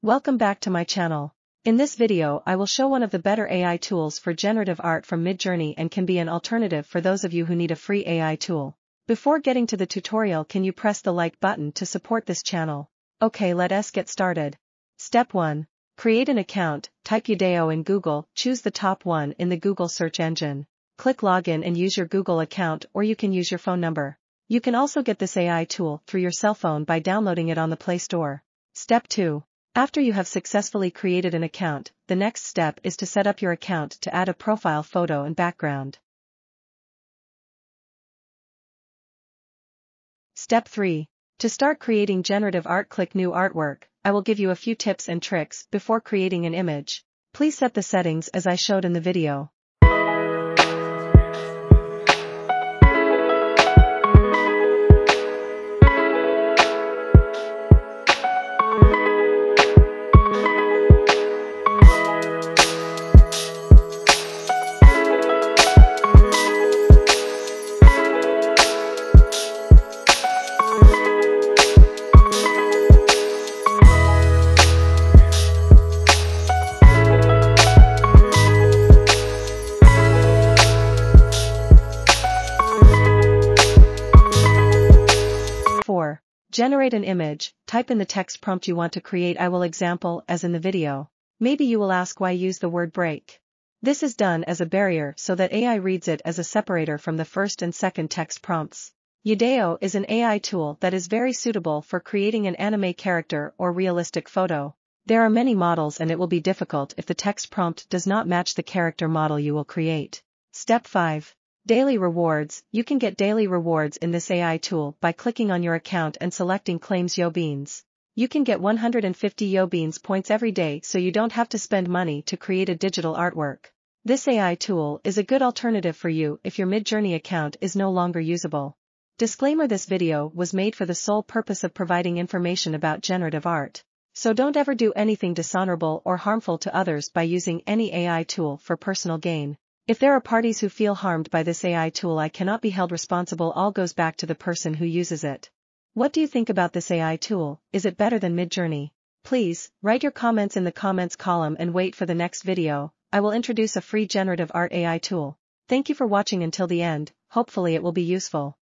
Welcome back to my channel. In this video I will show one of the better AI tools for generative art from Midjourney and can be an alternative for those of you who need a free AI tool. Before getting to the tutorial, can you press the like button to support this channel? Okay, let us get started. Step 1. Create an account. Type Yodayo in Google, choose the top one in the Google search engine. Click login and use your Google account, or you can use your phone number. You can also get this AI tool through your cell phone by downloading it on the Play Store. Step 2. After you have successfully created an account, the next step is to set up your account to add a profile photo and background. Step 3. To start creating generative art, click New Artwork. I will give you a few tips and tricks before creating an image. Please set the settings as I showed in the video. Generate an image. Type in the text prompt you want to create. I will example as in the video. Maybe you will ask why use the word break. This is done as a barrier so that AI reads it as a separator from the first and second text prompts. Yodayo is an AI tool that is very suitable for creating an anime character or realistic photo. There are many models and it will be difficult if the text prompt does not match the character model you will create. Step 5. Daily rewards. You can get daily rewards in this AI tool by clicking on your account and selecting Claims Yobeans. You can get 150 Yobeans points every day, so you don't have to spend money to create a digital artwork. This AI tool is a good alternative for you if your Midjourney account is no longer usable. Disclaimer: this video was made for the sole purpose of providing information about generative art. So don't ever do anything dishonorable or harmful to others by using any AI tool for personal gain. If there are parties who feel harmed by this AI tool, I cannot be held responsible. All goes back to the person who uses it. What do you think about this AI tool? Is it better than Midjourney? Please, write your comments in the comments column and wait for the next video. I will introduce a free generative art AI tool. Thank you for watching until the end, hopefully it will be useful.